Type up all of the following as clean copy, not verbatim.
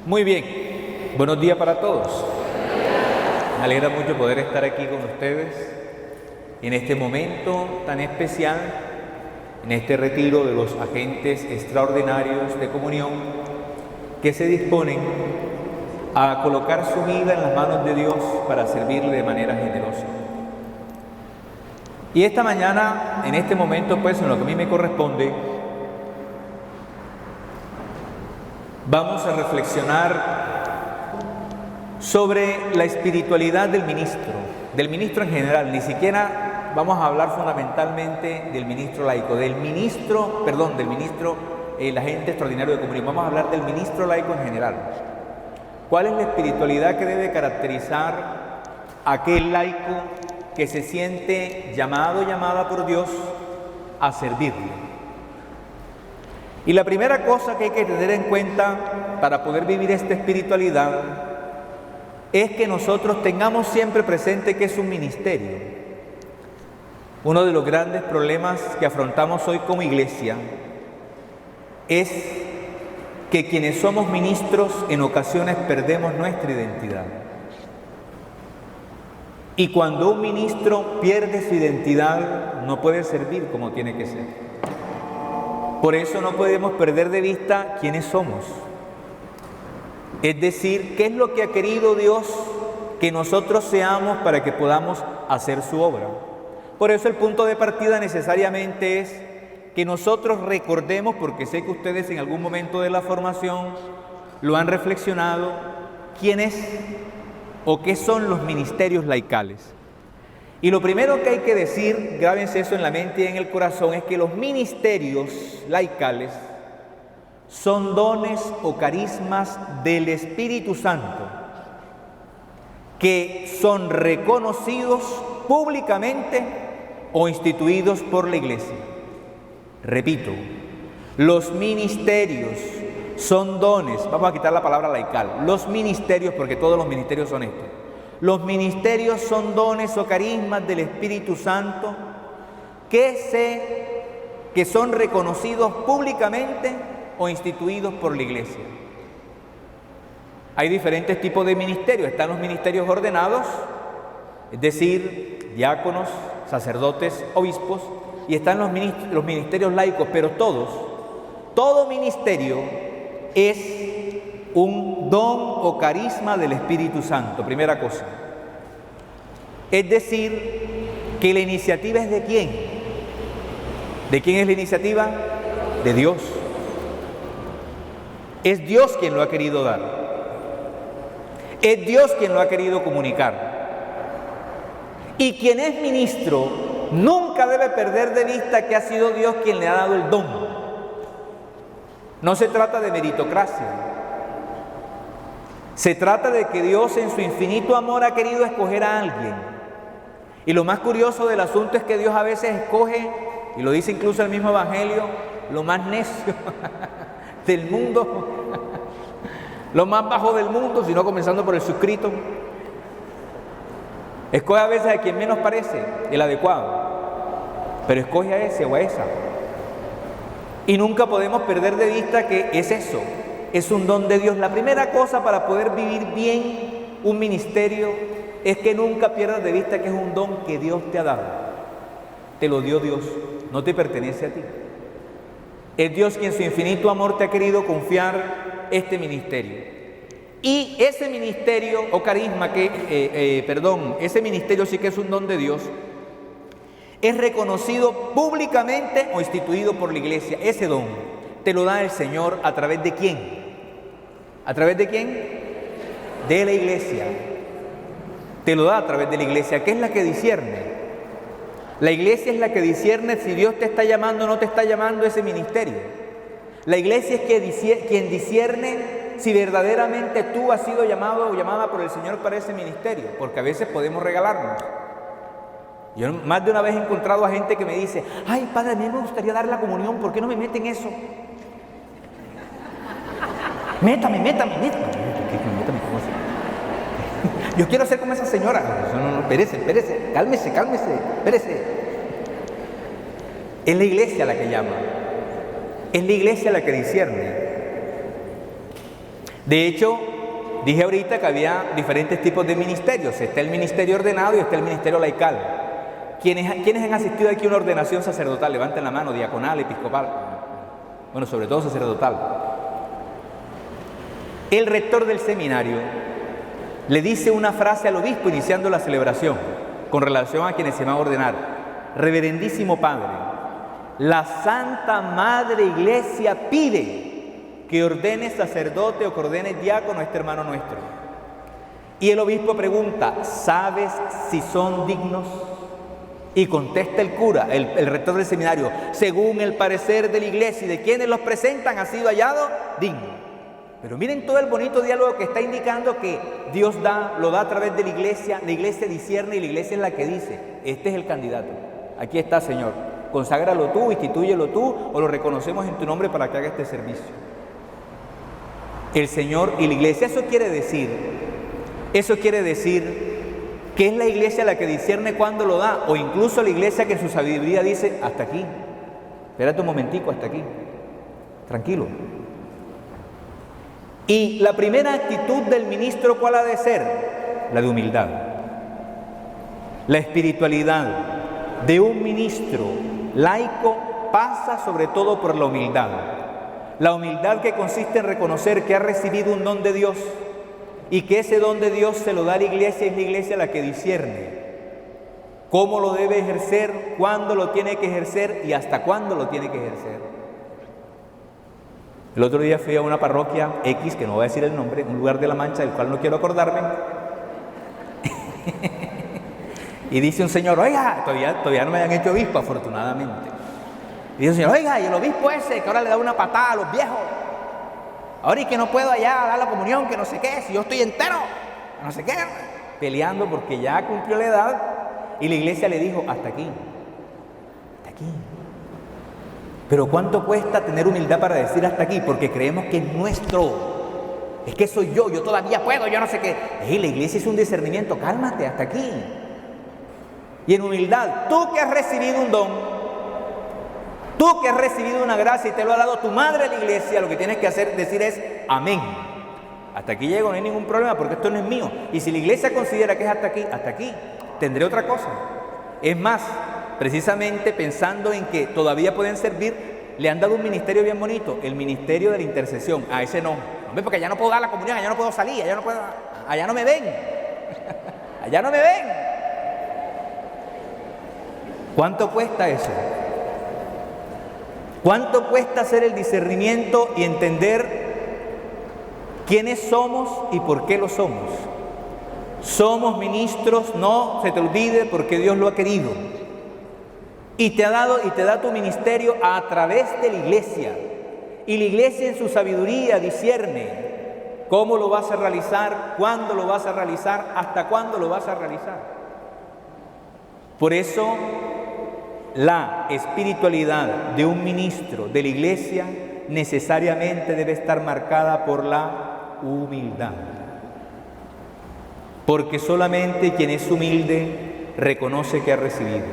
Muy bien, buenos días para todos. Me alegra mucho poder estar aquí con ustedes en este momento tan especial, en este retiro de los agentes extraordinarios de comunión que se disponen a colocar su vida en las manos de Dios para servirle de manera generosa. Y esta mañana, en este momento, pues en lo que a mí me corresponde, vamos a reflexionar sobre la espiritualidad del ministro en general. Ni siquiera vamos a hablar fundamentalmente del ministro laico, el agente extraordinario de comunión. Vamos a hablar del ministro laico en general. ¿Cuál es la espiritualidad que debe caracterizar a aquel laico que se siente llamada por Dios a servirle? Y la primera cosa que hay que tener en cuenta para poder vivir esta espiritualidad es que nosotros tengamos siempre presente que es un ministerio. Uno de los grandes problemas que afrontamos hoy como iglesia es que quienes somos ministros en ocasiones perdemos nuestra identidad. Y cuando un ministro pierde su identidad, no puede servir como tiene que ser. Por eso no podemos perder de vista quiénes somos. Es decir, qué es lo que ha querido Dios que nosotros seamos para que podamos hacer su obra. Por eso el punto de partida necesariamente es que nosotros recordemos, porque sé que ustedes en algún momento de la formación lo han reflexionado, quién es o qué son los ministerios laicales. Y lo primero que hay que decir, grábense eso en la mente y en el corazón, es que los ministerios laicales son dones o carismas del Espíritu Santo que son reconocidos públicamente o instituidos por la Iglesia. Repito, los ministerios son dones, vamos a quitar la palabra laical, los ministerios, porque todos los ministerios son estos. Los ministerios son dones o carismas del Espíritu Santo que son reconocidos públicamente o instituidos por la Iglesia. Hay diferentes tipos de ministerios. Están los ministerios ordenados, es decir, diáconos, sacerdotes, obispos, y están los ministerios laicos, pero todo ministerio es un don o carisma del Espíritu Santo, primera cosa. Es decir, que la iniciativa es ¿de quién? ¿De quién es la iniciativa? De Dios. Es Dios quien lo ha querido dar. Es Dios quien lo ha querido comunicar. Y quien es ministro nunca debe perder de vista que ha sido Dios quien le ha dado el don. No se trata de meritocracia. Se trata de que Dios en su infinito amor ha querido escoger a alguien. Y lo más curioso del asunto es que Dios a veces escoge, y lo dice incluso el mismo Evangelio, lo más necio del mundo, lo más bajo del mundo, sino comenzando por el suscrito. Escoge a veces a quien menos parece el adecuado, pero escoge a ese o a esa. Y nunca podemos perder de vista que es eso. Es un don de Dios. La primera cosa para poder vivir bien un ministerio es que nunca pierdas de vista que es un don que Dios te ha dado. Te lo dio Dios, no te pertenece a ti. Es Dios quien en su infinito amor te ha querido confiar este ministerio. Y ese ministerio o carisma ese ministerio sí que es un don de Dios, es reconocido públicamente o instituido por la Iglesia. Ese don te lo da el Señor ¿a través de quién? ¿A través de quién? De la Iglesia. Te lo da a través de la Iglesia, que es la que discierne. La Iglesia es la que discierne si Dios te está llamando o no te está llamando ese ministerio. La Iglesia es quien discierne si verdaderamente tú has sido llamado o llamada por el Señor para ese ministerio, porque a veces podemos regalarnos. Yo más de una vez he encontrado a gente que me dice: ay, padre, a mí me gustaría dar la comunión, ¿por qué no me meten eso? Métame. Métame, ¿cómo así? Yo quiero ser como esa señora. No, espérese, cálmese, espérese. Es la Iglesia la que llama. Es la Iglesia la que discierne. De hecho, dije ahorita que había diferentes tipos de ministerios. Está el ministerio ordenado y está el ministerio laical. ¿Quiénes han asistido aquí a una ordenación sacerdotal? Levanten la mano, diaconal, episcopal. Bueno, sobre todo sacerdotal. El rector del seminario le dice una frase al obispo iniciando la celebración con relación a quienes se van a ordenar. Reverendísimo Padre, la Santa Madre Iglesia pide que ordene sacerdote o que ordene diácono a este hermano nuestro. Y el obispo pregunta, ¿sabes si son dignos? Y contesta el cura, el rector del seminario, según el parecer de la iglesia y de quienes los presentan, ha sido hallado digno. Pero miren todo el bonito diálogo que está indicando que Dios lo da a través de la iglesia discierne y la iglesia es la que dice, este es el candidato, aquí está Señor, conságralo tú, instituyelo tú o lo reconocemos en tu nombre para que haga este servicio. El Señor y la iglesia, eso quiere decir que es la iglesia la que discierne cuándo lo da, o incluso la iglesia que en su sabiduría dice, hasta aquí, espérate un momentico, hasta aquí, tranquilo. Y la primera actitud del ministro, ¿cuál ha de ser? La de humildad. La espiritualidad de un ministro laico pasa sobre todo por la humildad. La humildad que consiste en reconocer que ha recibido un don de Dios y que ese don de Dios se lo da a la iglesia y es la iglesia la que discierne cómo lo debe ejercer, cuándo lo tiene que ejercer y hasta cuándo lo tiene que ejercer. El otro día fui a una parroquia X, que no voy a decir el nombre, un lugar de La Mancha del cual no quiero acordarme. Y dice un señor, oiga, todavía no me habían hecho obispo, afortunadamente. Y dice un señor, oiga, y el obispo ese que ahora le da una patada a los viejos. Ahora y que no puedo allá dar la comunión, que no sé qué, si yo estoy entero, no sé qué. Peleando porque ya cumplió la edad y la iglesia le dijo, hasta aquí, hasta aquí. Pero ¿cuánto cuesta tener humildad para decir hasta aquí? Porque creemos que es nuestro. Es que soy yo todavía puedo, yo no sé qué. La iglesia es un discernimiento, cálmate, hasta aquí. Y en humildad, tú que has recibido un don, tú que has recibido una gracia y te lo ha dado tu madre la iglesia, lo que tienes que decir es amén. Hasta aquí llego, no hay ningún problema porque esto no es mío. Y si la iglesia considera que es hasta aquí, tendré otra cosa. Es más, precisamente pensando en que todavía pueden servir, le han dado un ministerio bien bonito, el ministerio de la intercesión. A ese no, hombre, porque allá no puedo dar la comunión, allá no puedo salir, allá no me ven, allá no me ven. ¿Cuánto cuesta eso? ¿Cuánto cuesta hacer el discernimiento y entender quiénes somos y por qué lo somos? Somos ministros, no se te olvide, porque Dios lo ha querido. Y te ha dado y te da tu ministerio a través de la iglesia. Y la iglesia en su sabiduría discierne cómo lo vas a realizar, cuándo lo vas a realizar, hasta cuándo lo vas a realizar. Por eso, la espiritualidad de un ministro de la iglesia necesariamente debe estar marcada por la humildad. Porque solamente quien es humilde reconoce que ha recibido.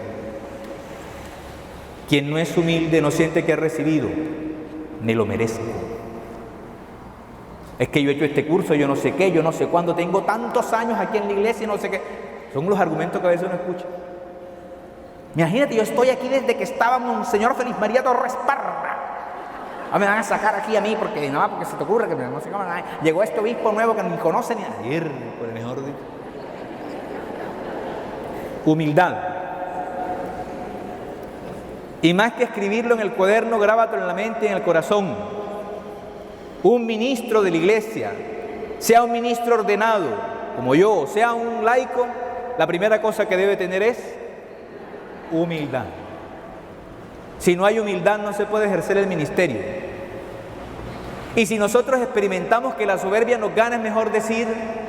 Quien no es humilde no siente que ha recibido, me lo merezco. Es que yo he hecho este curso, yo no sé qué, yo no sé cuándo, tengo tantos años aquí en la iglesia y no sé qué. Son los argumentos que a veces uno escucha. Imagínate, yo estoy aquí desde que estaba Monseñor Feliz María Torres Parra. Me van a sacar aquí a mí porque nada, porque se te ocurre que no sé cómo. Llegó este obispo nuevo que ni conoce ni a ir, por el mejor dicho. Humildad. Y más que escribirlo en el cuaderno, grábatelo en la mente y en el corazón. Un ministro de la iglesia, sea un ministro ordenado, como yo, sea un laico, la primera cosa que debe tener es humildad. Si no hay humildad, no se puede ejercer el ministerio. Y si nosotros experimentamos que la soberbia nos gana, es mejor decir,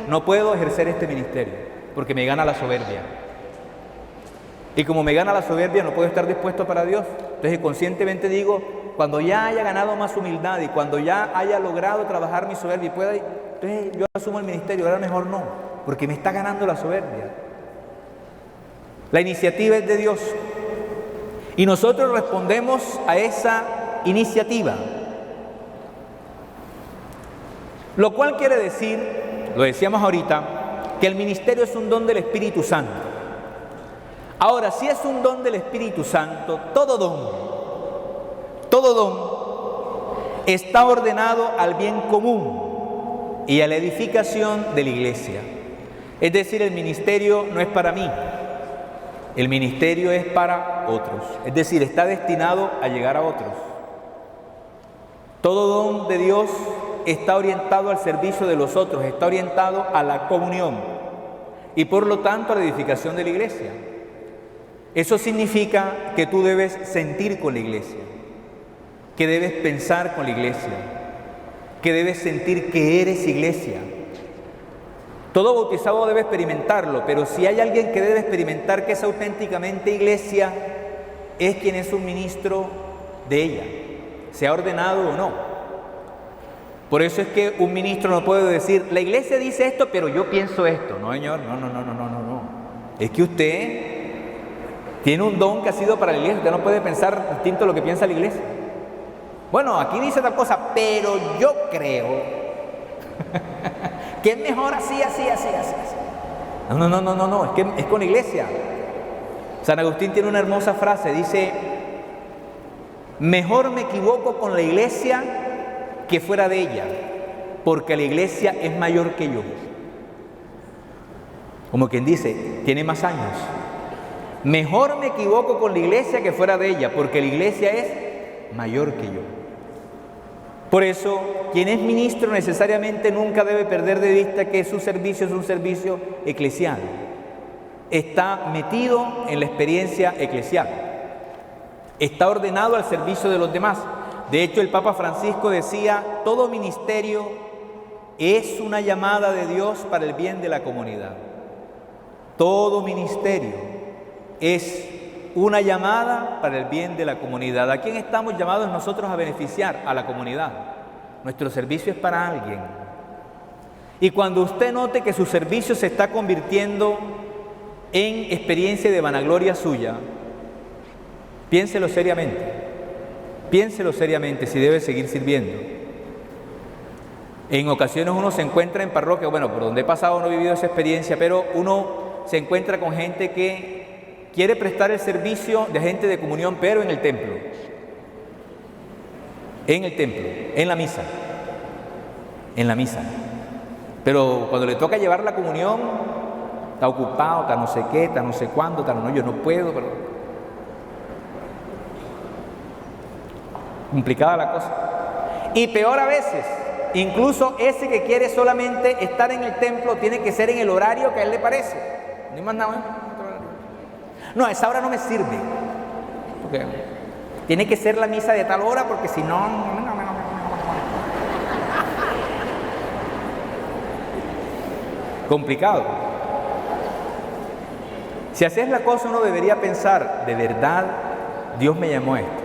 no puedo ejercer este ministerio, porque me gana la soberbia. Y como me gana la soberbia, no puedo estar dispuesto para Dios. Entonces, conscientemente digo, cuando ya haya ganado más humildad y cuando ya haya logrado trabajar mi soberbia y pueda, entonces yo asumo el ministerio. Ahora mejor no, porque me está ganando la soberbia. La iniciativa es de Dios. Y nosotros respondemos a esa iniciativa. Lo cual quiere decir, lo decíamos ahorita, que el ministerio es un don del Espíritu Santo. Ahora, si es un don del Espíritu Santo, todo don está ordenado al bien común y a la edificación de la iglesia. Es decir, el ministerio no es para mí, el ministerio es para otros. Es decir, está destinado a llegar a otros. Todo don de Dios está orientado al servicio de los otros, está orientado a la comunión y por lo tanto a la edificación de la iglesia. Eso significa que tú debes sentir con la iglesia, que debes pensar con la iglesia, que debes sentir que eres iglesia. Todo bautizado debe experimentarlo, pero si hay alguien que debe experimentar que es auténticamente iglesia, es quien es un ministro de ella, sea ordenado o no. Por eso es que un ministro no puede decir, la iglesia dice esto, pero yo pienso esto. No, señor, no. Es que usted tiene un don que ha sido para la iglesia, usted no puede pensar distinto a lo que piensa la iglesia. Bueno, aquí dice tal cosa, pero yo creo que es mejor así. No, es que es con la iglesia. San Agustín tiene una hermosa frase, dice, mejor me equivoco con la iglesia que fuera de ella, porque la iglesia es mayor que yo. Como quien dice, tiene más años. Mejor me equivoco con la iglesia que fuera de ella, porque la iglesia es mayor que yo. Por eso, quien es ministro necesariamente nunca debe perder de vista que su servicio es un servicio eclesial. Está metido en la experiencia eclesial. Está ordenado al servicio de los demás. De hecho, el Papa Francisco decía, todo ministerio es una llamada de Dios para el bien de la comunidad. Todo ministerio es una llamada para el bien de la comunidad. ¿A quién estamos llamados nosotros a beneficiar? A la comunidad. Nuestro servicio es para alguien. Y cuando usted note que su servicio se está convirtiendo en experiencia de vanagloria suya, piénselo seriamente. Piénselo seriamente si debe seguir sirviendo. En ocasiones uno se encuentra en parroquia, bueno, por donde he pasado no he vivido esa experiencia, pero uno se encuentra con gente que quiere prestar el servicio de gente de comunión, pero en el templo. En la misa. Pero cuando le toca llevar la comunión, está ocupado, está no sé qué, está no sé cuándo, está no, yo no puedo, pero... complicada la cosa. Y peor a veces, incluso ese que quiere solamente estar en el templo tiene que ser en el horario que a él le parece. No hay más nada. No, a esa hora no me sirve. Porque tiene que ser la misa de tal hora porque si no... complicado. Si haces la cosa uno debería pensar, de verdad Dios me llamó a esto.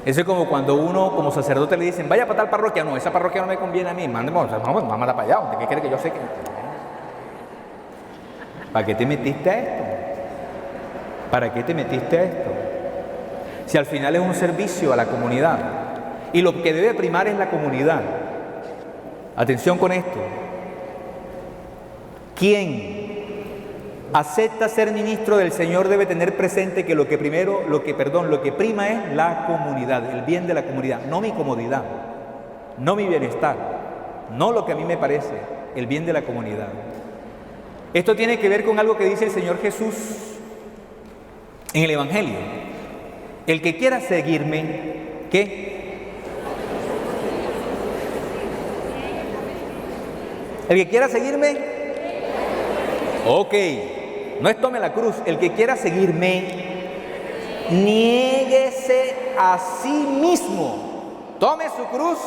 Eso es como cuando uno como sacerdote le dicen, vaya para tal parroquia. No, esa parroquia no me conviene a mí, mándala para allá, ¿de qué quiere que yo sé que? ¿Para qué te metiste a esto? ¿Para qué te metiste a esto? Si al final es un servicio a la comunidad y lo que debe primar es la comunidad. Atención con esto. Quien acepta ser ministro del Señor debe tener presente que lo que prima es la comunidad, el bien de la comunidad, no mi comodidad, no mi bienestar, no lo que a mí me parece, el bien de la comunidad. Esto tiene que ver con algo que dice el Señor Jesús en el Evangelio. El que quiera seguirme, ¿qué? El que quiera seguirme, ok. No es tome la cruz. El que quiera seguirme, niéguese a sí mismo. Tome su cruz.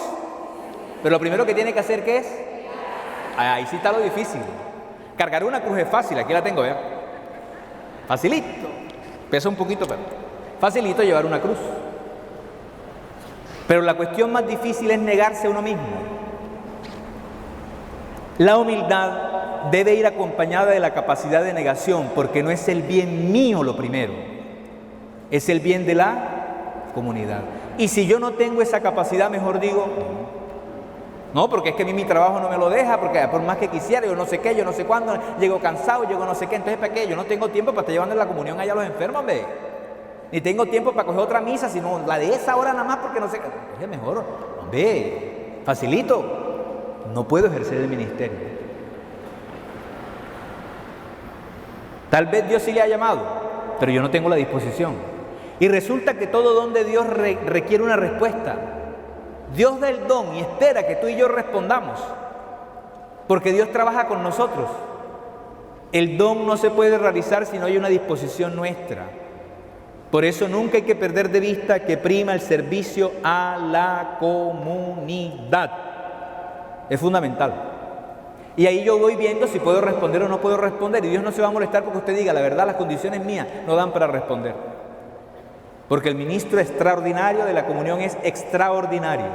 Pero lo primero que tiene que hacer, ¿qué es? Ahí sí está lo difícil. Cargar una cruz es fácil. Aquí la tengo, ¿verdad? Facilito. Pesa un poquito, pero facilito llevar una cruz. Pero la cuestión más difícil es negarse a uno mismo. La humildad debe ir acompañada de la capacidad de negación, porque no es el bien mío lo primero, es el bien de la comunidad. Y si yo no tengo esa capacidad, mejor digo, No, porque es que a mí mi trabajo no me lo deja, porque por más que quisiera, yo no sé qué, yo no sé cuándo, llego cansado, llego no sé qué, entonces ¿para qué? Yo no tengo tiempo para estar llevando la comunión allá a los enfermos, hombre. Ni tengo tiempo para coger otra misa, sino la de esa hora nada más porque no sé qué. Es mejor, hombre, facilito. No puedo ejercer el ministerio. Tal vez Dios sí le ha llamado, pero yo no tengo la disposición. Y resulta que todo don de Dios requiere una respuesta. Dios da el don y espera que tú y yo respondamos, porque Dios trabaja con nosotros. El don no se puede realizar si no hay una disposición nuestra. Por eso nunca hay que perder de vista que prima el servicio a la comunidad. Es fundamental. Y ahí yo voy viendo si puedo responder o no puedo responder. Y Dios no se va a molestar porque usted diga, la verdad, las condiciones mías no dan para responder. Porque el ministro extraordinario de la comunión es extraordinario.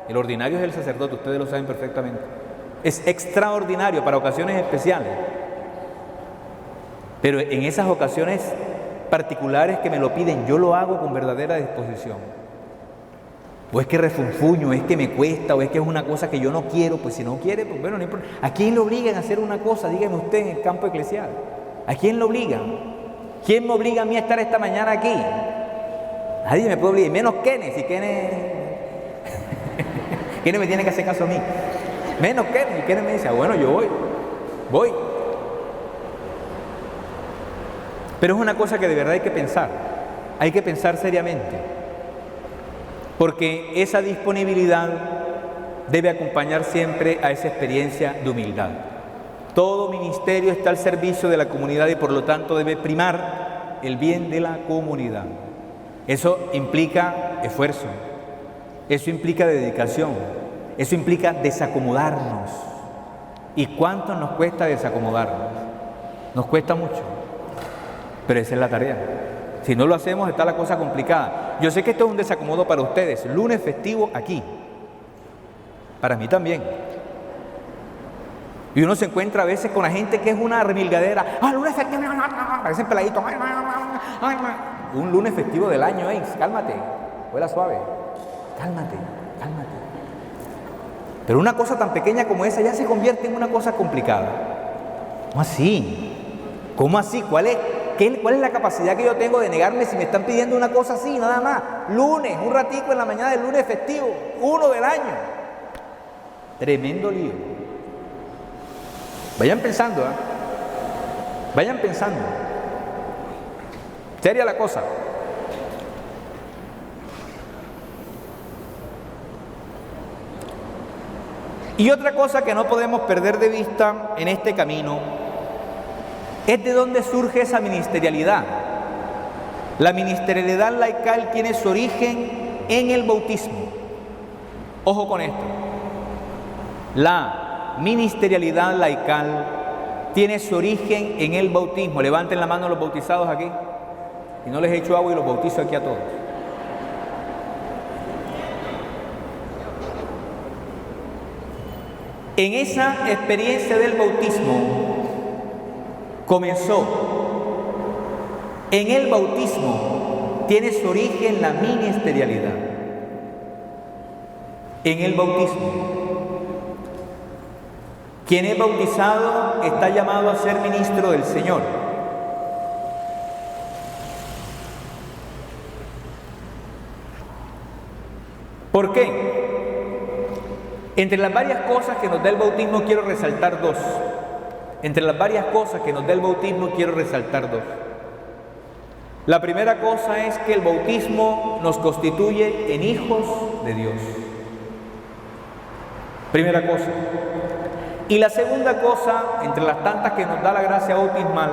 El ordinario es el sacerdote, ustedes lo saben perfectamente. Es extraordinario para ocasiones especiales. Pero en esas ocasiones particulares que me lo piden, yo lo hago con verdadera disposición. O es que refunfuño, es que me cuesta, o es que es una cosa que yo no quiero. Pues si no quiere, pues bueno, no importa. ¿A quién lo obligan a hacer una cosa? Dígame usted en el campo eclesial. ¿A quién lo obligan? ¿Quién me obliga a mí a estar esta mañana aquí? Nadie me puede obligar, menos Kenneth. Si Kenneth me tiene que hacer caso a mí. Menos Kenneth. Y Kenneth me dice, bueno, yo voy. Pero es una cosa que de verdad hay que pensar seriamente, porque esa disponibilidad debe acompañar siempre a esa experiencia de humildad. Todo ministerio está al servicio de la comunidad y por lo tanto debe primar el bien de la comunidad. Eso implica esfuerzo, eso implica dedicación, eso implica desacomodarnos. ¿Y cuánto nos cuesta desacomodarnos? Nos cuesta mucho. Pero esa es la tarea. Si no lo hacemos, está la cosa complicada. Yo sé que esto es un desacomodo para ustedes. Lunes festivo aquí. Para mí también. Y uno se encuentra a veces con la gente que es una remilgadera. Lunes festivo. Parecen peladitos. Un lunes festivo del año, cálmate. Vuela suave. Cálmate. Pero una cosa tan pequeña como esa ya se convierte en una cosa complicada. ¿Cómo así? ¿Cómo así? ¿Cuál es la capacidad que yo tengo de negarme si me están pidiendo una cosa así, nada más? Lunes, un ratico en la mañana del lunes festivo, uno del año. Tremendo lío. Vayan pensando, Vayan pensando. Seria la cosa. Y otra cosa que no podemos perder de vista en este camino es de dónde surge esa ministerialidad. La ministerialidad laical tiene su origen en el bautismo. Ojo con esto. La ministerialidad laical tiene su origen en el bautismo. Levanten la mano los bautizados aquí. Y no les echo agua y los bautizo aquí a todos. En esa experiencia del bautismo comenzó. En el bautismo tiene su origen la ministerialidad. En el bautismo. Quien es bautizado está llamado a ser ministro del Señor. ¿Por qué? Entre las varias cosas que nos da el bautismo quiero resaltar dos. Entre las varias cosas que nos da el bautismo quiero resaltar dos. La primera cosa es que el bautismo nos constituye en hijos de Dios. Primera cosa. Y la segunda cosa, entre las tantas que nos da la gracia bautismal,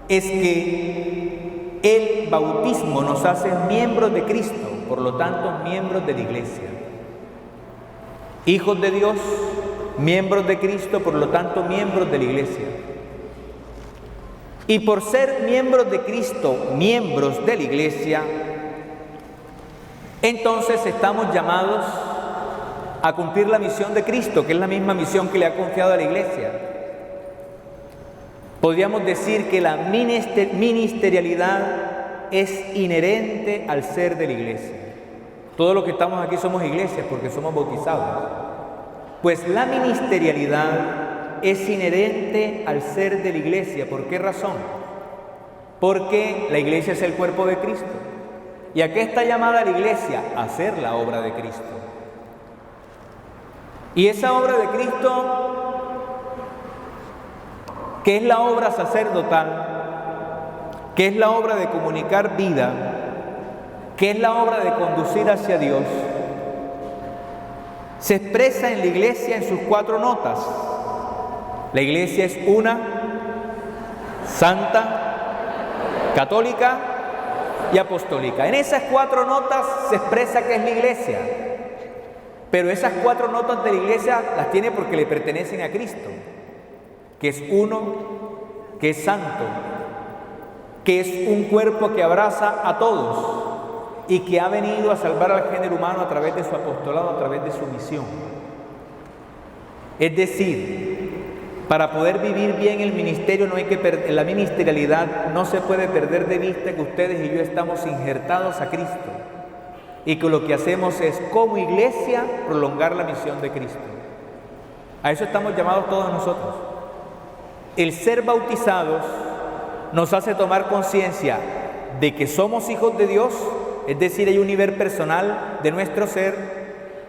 es que el bautismo nos hace miembros de Cristo, por lo tanto miembros de la iglesia. Hijos de Dios, miembros de Cristo, por lo tanto miembros de la iglesia. Y por ser miembros de Cristo, miembros de la iglesia, entonces estamos llamados a cumplir la misión de Cristo, que es la misma misión que le ha confiado a la iglesia. Podríamos decir que la ministerialidad es inherente al ser de la iglesia. Todos los que estamos aquí somos iglesias porque somos bautizados. Pues la ministerialidad es inherente al ser de la iglesia. ¿Por qué razón? Porque la iglesia es el cuerpo de Cristo. ¿Y a qué está llamada la iglesia? A hacer la obra de Cristo. Y esa obra de Cristo, que es la obra sacerdotal, que es la obra de comunicar vida, que es la obra de conducir hacia Dios, se expresa en la iglesia en sus 4 notas. La iglesia es una, santa, católica y apostólica. En esas 4 notas se expresa que es la iglesia. Pero esas 4 notas de la iglesia las tiene porque le pertenecen a Cristo, que es uno, que es santo, que es un cuerpo que abraza a todos y que ha venido a salvar al género humano a través de su apostolado, a través de su misión. Es decir, para poder vivir bien el ministerio no hay que perder, la ministerialidad no se puede perder de vista que ustedes y yo estamos injertados a Cristo y que lo que hacemos es como iglesia prolongar la misión de Cristo. A eso estamos llamados todos nosotros. El ser bautizados nos hace tomar conciencia de que somos hijos de Dios, es decir, hay un nivel personal de nuestro ser,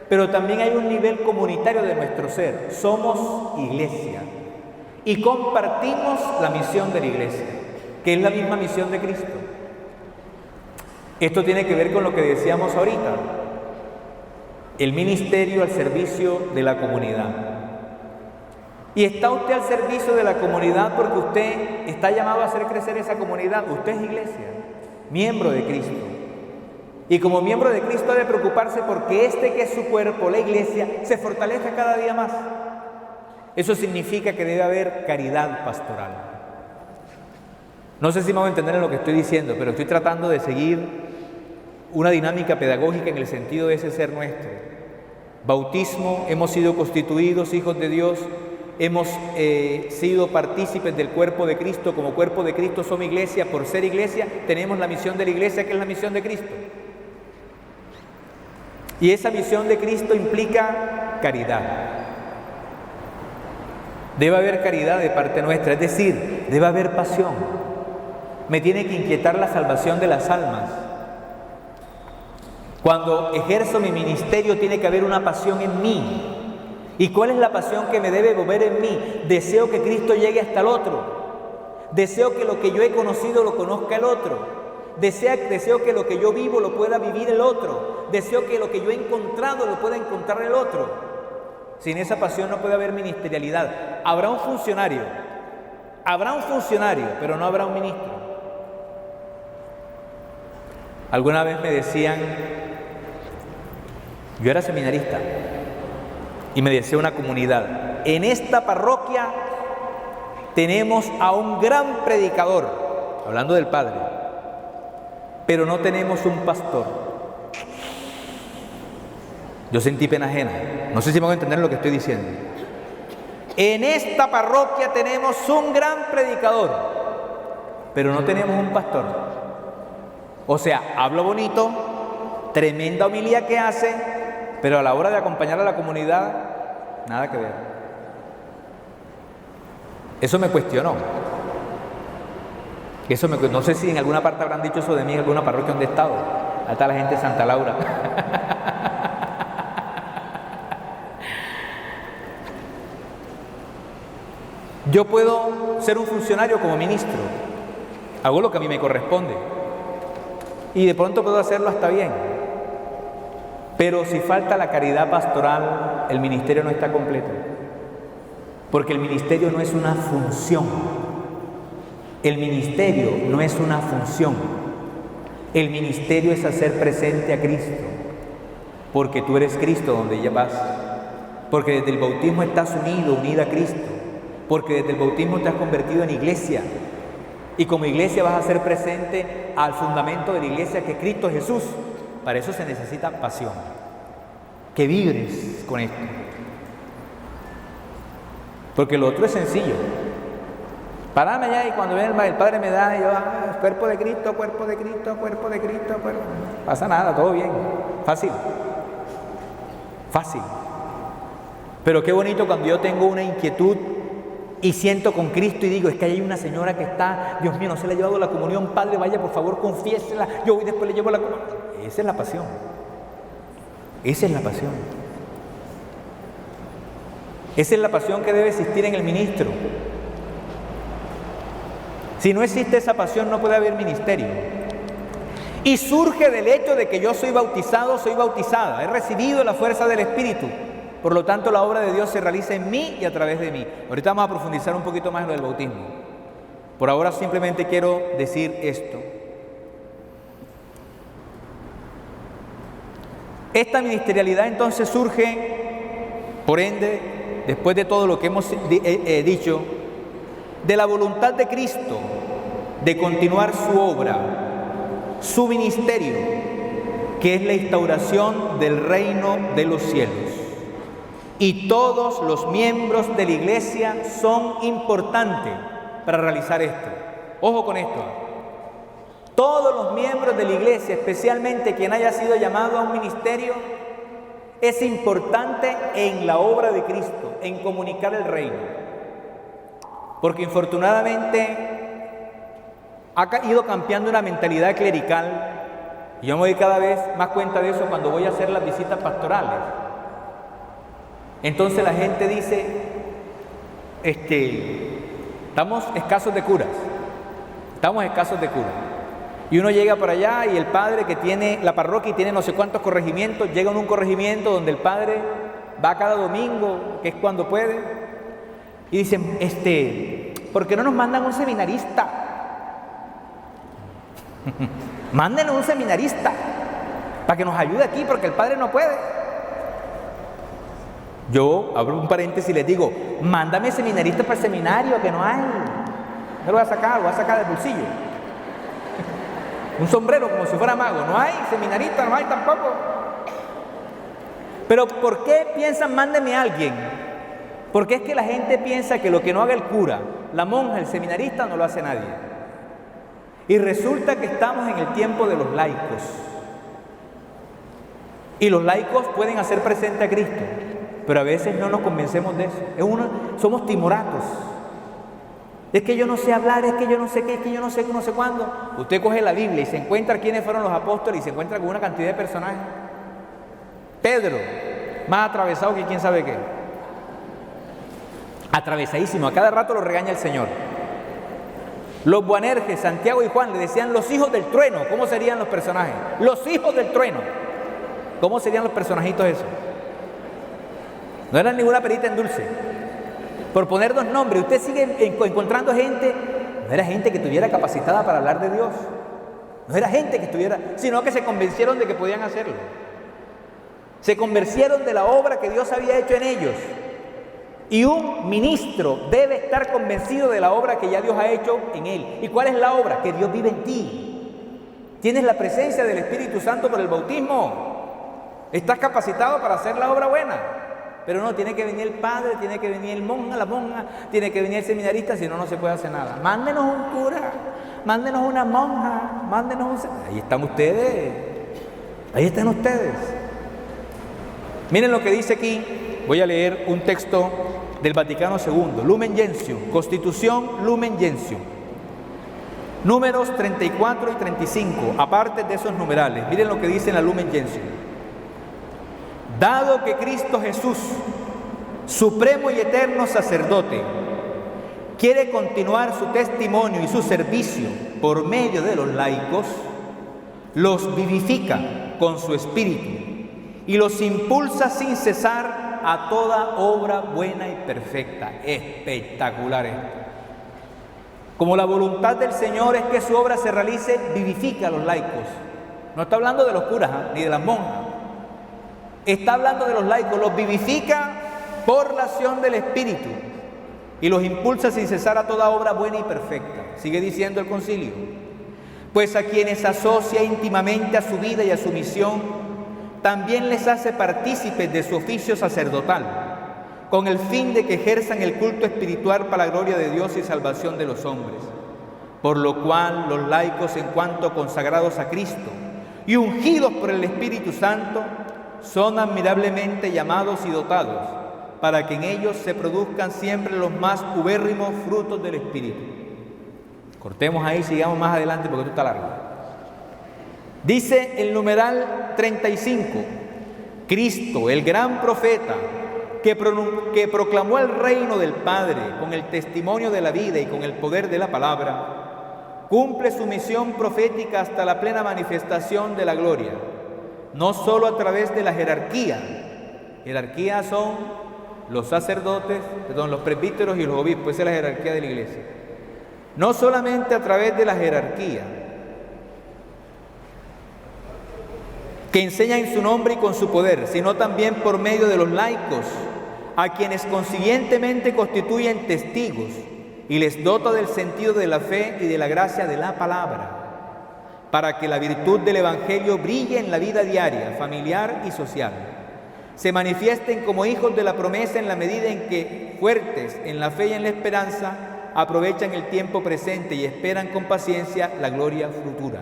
pero también hay un nivel comunitario de nuestro ser. Somos iglesia y compartimos la misión de la iglesia, que es la misma misión de Cristo. Esto tiene que ver con lo que decíamos ahorita, el ministerio al servicio de la comunidad. Y está usted al servicio de la comunidad porque usted está llamado a hacer crecer esa comunidad. Usted es iglesia, miembro de Cristo. Y como miembro de Cristo ha de preocuparse porque este que es su cuerpo, la iglesia, se fortalezca cada día más. Eso significa que debe haber caridad pastoral. No sé si me voy a entender en lo que estoy diciendo, pero estoy tratando de seguir una dinámica pedagógica en el sentido de ese ser nuestro. Bautismo, hemos sido constituidos hijos de Dios, hemos sido partícipes del cuerpo de Cristo. Como cuerpo de Cristo somos iglesia. Por ser iglesia tenemos la misión de la iglesia, que es la misión de Cristo. Y esa misión de Cristo implica caridad. Debe haber caridad de parte nuestra, es decir, debe haber pasión. Me tiene que inquietar la salvación de las almas. Cuando ejerzo mi ministerio tiene que haber una pasión en mí. ¿Y cuál es la pasión que me debe mover en mí? Deseo que Cristo llegue hasta el otro. Deseo que lo que yo he conocido lo conozca el otro. Deseo que lo que yo vivo lo pueda vivir el otro. Deseo que lo que yo he encontrado lo pueda encontrar el otro. Sin esa pasión no puede haber ministerialidad. Habrá un funcionario, pero no habrá un ministro. Alguna vez me decían, yo era seminarista, y me decía una comunidad, en esta parroquia tenemos a un gran predicador, hablando del Padre, pero no tenemos un pastor. Yo sentí pena ajena. No sé si me voy a entender lo que estoy diciendo. En esta parroquia tenemos un gran predicador, pero no tenemos un pastor. O sea, hablo bonito, tremenda homilía que hace, pero a la hora de acompañar a la comunidad, nada que ver. Eso me cuestionó. No sé si en alguna parte habrán dicho eso de mí, en alguna parroquia donde he estado. Ahí está la gente de Santa Laura. Yo puedo ser un funcionario como ministro. Hago lo que a mí me corresponde. Y de pronto puedo hacerlo hasta bien. Pero si falta la caridad pastoral, el ministerio no está completo. Porque el ministerio no es una función. El ministerio no es una función. El ministerio es hacer presente a Cristo. Porque tú eres Cristo donde ya vas. Porque desde el bautismo estás unida a Cristo. Porque desde el bautismo te has convertido en iglesia. Y como iglesia vas a hacer presente al fundamento de la iglesia, que es Cristo Jesús. Para eso se necesita pasión. Que vibres con esto. Porque lo otro es sencillo. Parame allá y cuando viene el Padre me da, y yo, cuerpo de Cristo, cuerpo de Cristo, cuerpo de Cristo, cuerpo. Pasa nada, todo bien. Fácil. Fácil. Pero qué bonito cuando yo tengo una inquietud y siento con Cristo y digo, es que hay una señora que está, Dios mío, no se le ha llevado la comunión, Padre, vaya por favor, confiésela, yo voy después le llevo la comunión. Esa es la pasión. Esa es la pasión. Esa es la pasión que debe existir en el ministro. Si no existe esa pasión, no puede haber ministerio. Y surge del hecho de que yo soy bautizado, soy bautizada, he recibido la fuerza del Espíritu. Por lo tanto, la obra de Dios se realiza en mí y a través de mí. Ahorita vamos a profundizar un poquito más en lo del bautismo. Por ahora simplemente quiero decir esto. Esta ministerialidad entonces surge, por ende, después de todo lo que hemos dicho, de la voluntad de Cristo de continuar su obra, su ministerio, que es la instauración del reino de los cielos. Y todos los miembros de la iglesia son importantes para realizar esto. Ojo con esto. Todos los miembros de la iglesia, especialmente quien haya sido llamado a un ministerio, es importante en la obra de Cristo, en comunicar el reino. Porque infortunadamente ha ido cambiando una mentalidad clerical, y yo me doy cada vez más cuenta de eso cuando voy a hacer las visitas pastorales. Entonces la gente dice, estamos escasos de curas, y uno llega para allá y el padre que tiene la parroquia y tiene no sé cuántos corregimientos, llega a un corregimiento donde el padre va cada domingo, que es cuando puede, y dicen, ¿por qué no nos mandan un seminarista? Mándenos un seminarista para que nos ayude aquí, porque el padre no puede. Yo abro un paréntesis y les digo, mándame seminarista para el seminario, que no hay. No lo voy a sacar del bolsillo. Un sombrero como si fuera mago, no hay seminarista, no hay tampoco. Pero ¿por qué piensan, mándeme a alguien? Porque es que la gente piensa que lo que no haga el cura, la monja, el seminarista, no lo hace nadie. Y resulta que estamos en el tiempo de los laicos. Y los laicos pueden hacer presente a Cristo, pero a veces no nos convencemos de eso. Somos timoratos. Es que yo no sé hablar, es que yo no sé qué, es que yo no sé cuándo. Usted coge la Biblia y se encuentra quiénes fueron los apóstoles y se encuentra con una cantidad de personajes. Pedro, más atravesado que quién sabe qué. Atravesadísimo, a cada rato lo regaña el Señor. Los Boanerges, Santiago y Juan, le decían los hijos del trueno. ¿Cómo serían los personajes? Los hijos del trueno. ¿Cómo serían los personajitos esos? No eran ninguna perita en dulce. Por poner dos nombres, usted sigue encontrando gente, no era gente que estuviera capacitada para hablar de Dios. No era gente que estuviera, sino que se convencieron de que podían hacerlo. Se convencieron de la obra que Dios había hecho en ellos. Y un ministro debe estar convencido de la obra que ya Dios ha hecho en él. ¿Y cuál es la obra? Que Dios vive en ti. Tienes la presencia del Espíritu Santo por el bautismo. Estás capacitado para hacer la obra buena. Pero no, tiene que venir el padre, tiene que venir el monja, la monja, tiene que venir el seminarista, si no, no se puede hacer nada. Mándenos un cura, mándenos una monja, mándenos un... Ahí están ustedes. Ahí están ustedes. Miren lo que dice aquí. Voy a leer un texto del Vaticano II, Lumen Gentium, Constitución Lumen Gentium. Números 34 y 35, aparte de esos numerales. Miren lo que dice en la Lumen Gentium. Dado que Cristo Jesús, supremo y eterno sacerdote, quiere continuar su testimonio y su servicio por medio de los laicos, los vivifica con su espíritu y los impulsa sin cesar a toda obra buena y perfecta. Espectacular esto. Como la voluntad del Señor es que su obra se realice, vivifica a los laicos. No está hablando de los curas, ni de las monjas. Está hablando de los laicos, los vivifica por la acción del Espíritu y los impulsa sin cesar a toda obra buena y perfecta. Sigue diciendo el concilio. Pues a quienes asocia íntimamente a su vida y a su misión, también les hace partícipes de su oficio sacerdotal, con el fin de que ejerzan el culto espiritual para la gloria de Dios y salvación de los hombres. Por lo cual los laicos, en cuanto consagrados a Cristo y ungidos por el Espíritu Santo, son admirablemente llamados y dotados para que en ellos se produzcan siempre los más ubérrimos frutos del Espíritu. Cortemos ahí, sigamos más adelante porque esto está largo. Dice el numeral 35, Cristo, el gran profeta, que proclamó el reino del Padre con el testimonio de la vida y con el poder de la palabra, cumple su misión profética hasta la plena manifestación de la gloria, no solo a través de la jerarquía son los sacerdotes, los presbíteros y los obispos, esa es la jerarquía de la iglesia, no solamente a través de la jerarquía, que enseña en su nombre y con su poder, sino también por medio de los laicos, a quienes consiguientemente constituyen testigos y les dota del sentido de la fe y de la gracia de la palabra, para que la virtud del Evangelio brille en la vida diaria, familiar y social. Se manifiesten como hijos de la promesa en la medida en que, fuertes en la fe y en la esperanza, aprovechan el tiempo presente y esperan con paciencia la gloria futura.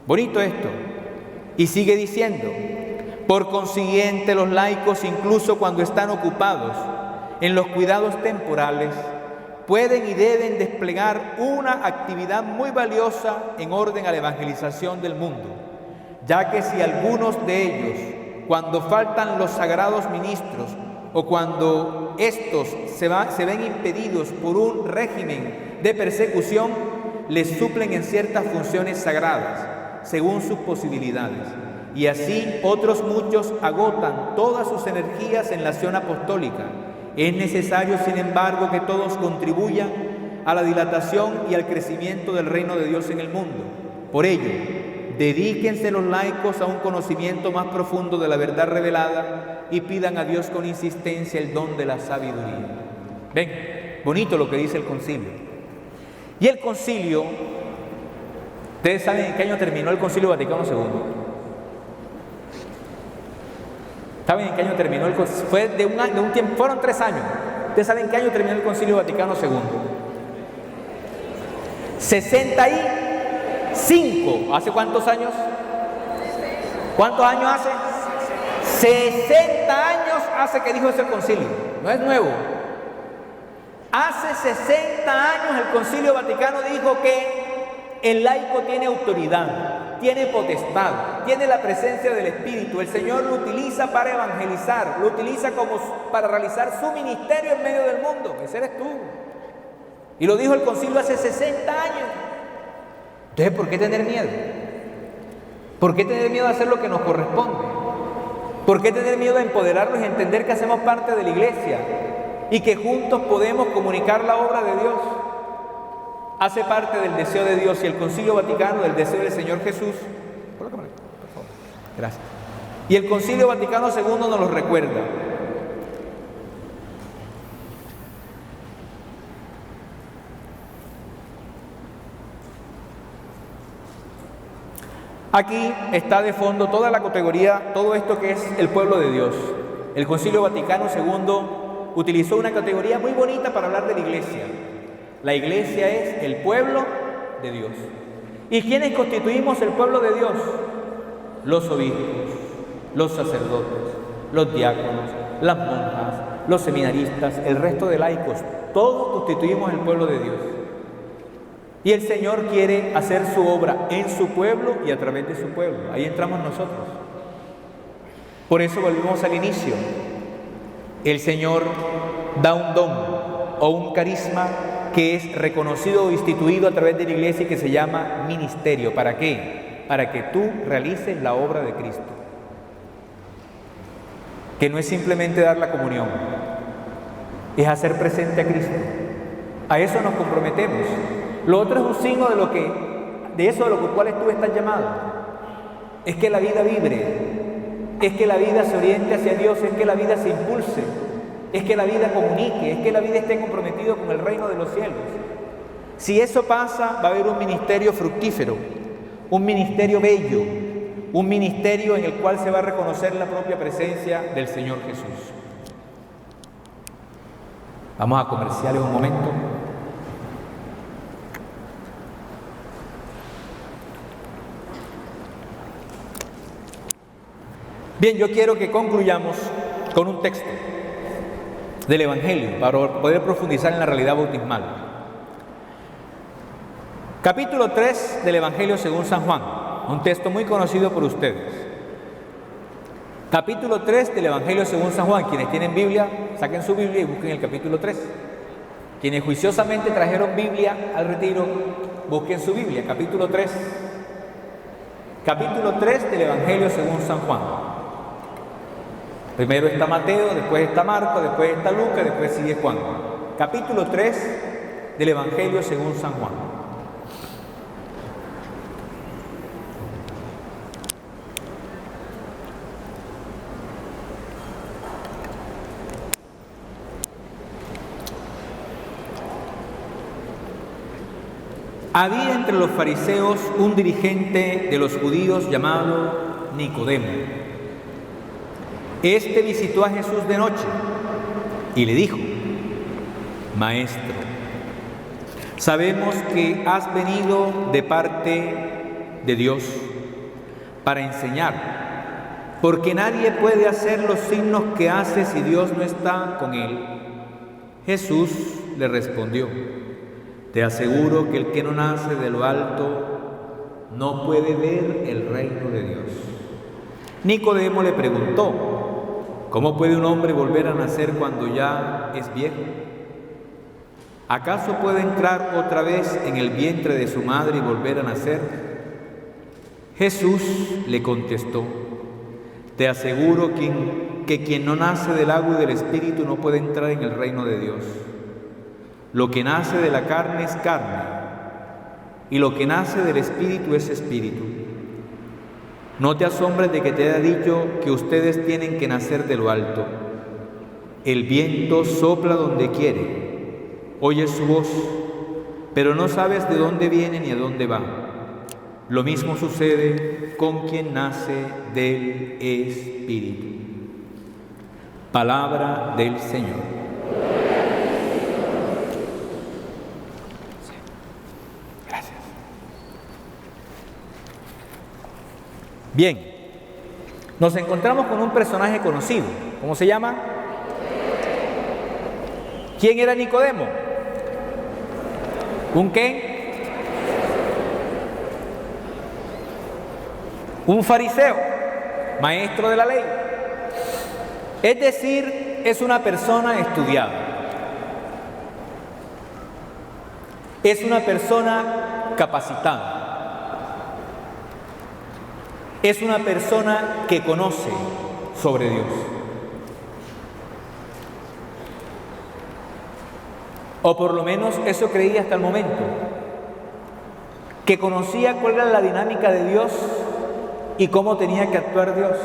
Bonito esto. Y sigue diciendo, por consiguiente los laicos, incluso cuando están ocupados en los cuidados temporales, pueden y deben desplegar una actividad muy valiosa en orden a la evangelización del mundo, ya que si algunos de ellos, cuando faltan los sagrados ministros o cuando estos se ven impedidos por un régimen de persecución, les suplen en ciertas funciones sagradas, según sus posibilidades, y así otros muchos agotan todas sus energías en la acción apostólica. Es necesario, sin embargo, que todos contribuyan a la dilatación y al crecimiento del reino de Dios en el mundo. Por ello, dedíquense los laicos a un conocimiento más profundo de la verdad revelada y pidan a Dios con insistencia el don de la sabiduría. Ven, bonito lo que dice el concilio. Y el concilio, ¿ustedes saben en qué año terminó el Concilio Vaticano II? ¿Saben en qué año terminó el concilio? Fue de un tiempo, fueron 3 años. ¿Ustedes saben en qué año terminó el Concilio Vaticano II? 65. ¿Hace cuántos años? ¿Cuántos años hace? 60 años hace que dijo ese concilio. No es nuevo. Hace 60 años el Concilio Vaticano dijo que el laico tiene autoridad, tiene potestad, tiene la presencia del Espíritu. El Señor lo utiliza para evangelizar, lo utiliza para realizar su ministerio en medio del mundo. Ese eres tú. Y lo dijo el concilio hace 60 años. Entonces, ¿por qué tener miedo? ¿Por qué tener miedo a hacer lo que nos corresponde? ¿Por qué tener miedo a empoderarnos y entender que hacemos parte de la iglesia y que juntos podemos comunicar la obra de Dios? Hace parte del deseo de Dios y el Concilio Vaticano del deseo del Señor Jesús. Colócame, por favor. Gracias. Y el Concilio Vaticano II nos lo recuerda. Aquí está de fondo toda la categoría, todo esto que es el pueblo de Dios. El Concilio Vaticano II utilizó una categoría muy bonita para hablar de la iglesia. La iglesia es el pueblo de Dios. ¿Y quiénes constituimos el pueblo de Dios? Los obispos, los sacerdotes, los diáconos, las monjas, los seminaristas, el resto de laicos. Todos constituimos el pueblo de Dios. Y el Señor quiere hacer su obra en su pueblo y a través de su pueblo. Ahí entramos nosotros. Por eso volvemos al inicio. El Señor da un don o un carisma que es reconocido o instituido a través de la iglesia y que se llama ministerio. ¿Para qué? Para que tú realices la obra de Cristo. Que no es simplemente dar la comunión, es hacer presente a Cristo. A eso nos comprometemos. Lo otro es un signo de lo cual tú estás llamado. Es que la vida vibre, es que la vida se oriente hacia Dios, es que la vida se impulse, es que la vida comunique, es que la vida esté comprometido con el reino de los cielos. Si eso pasa, va a haber un ministerio fructífero, un ministerio bello, un ministerio en el cual se va a reconocer la propia presencia del Señor Jesús. Vamos a comerciales un momento. Bien, yo quiero que concluyamos con un texto. del Evangelio para poder profundizar en la realidad bautismal. Capítulo 3 del Evangelio según San Juan, un texto muy conocido por ustedes. Capítulo 3 del Evangelio según San Juan. Quienes tienen Biblia, saquen su Biblia y busquen el capítulo 3. Quienes juiciosamente trajeron Biblia al retiro, busquen su Biblia, capítulo 3. Capítulo 3 del Evangelio según San Juan. Primero está Mateo, después está Marcos, después está Lucas, después sigue Juan. Capítulo 3 del Evangelio según San Juan. Había entre los fariseos un dirigente de los judíos llamado Nicodemo. Este visitó a Jesús de noche y le dijo: Maestro, sabemos que has venido de parte de Dios para enseñar, porque nadie puede hacer los signos que hace si Dios no está con él. Jesús le respondió: Te aseguro que el que no nace de lo alto no puede ver el reino de Dios. Nicodemo le preguntó: ¿Cómo puede un hombre volver a nacer cuando ya es viejo? ¿Acaso puede entrar otra vez en el vientre de su madre y volver a nacer? Jesús le contestó: Te aseguro que quien no nace del agua y del Espíritu no puede entrar en el reino de Dios. Lo que nace de la carne es carne, y lo que nace del Espíritu es Espíritu. No te asombres de que te haya dicho que ustedes tienen que nacer de lo alto. El viento sopla donde quiere, oyes su voz, pero no sabes de dónde viene ni a dónde va. Lo mismo sucede con quien nace del Espíritu. Palabra del Señor. Bien, nos encontramos con un personaje conocido. ¿Cómo se llama? ¿Quién era Nicodemo? ¿Un qué? Un fariseo, maestro de la ley. Es decir, es una persona estudiada. Es una persona capacitada. Es una persona que conoce sobre Dios. O por lo menos eso creía hasta el momento. Que conocía cuál era la dinámica de Dios y cómo tenía que actuar Dios.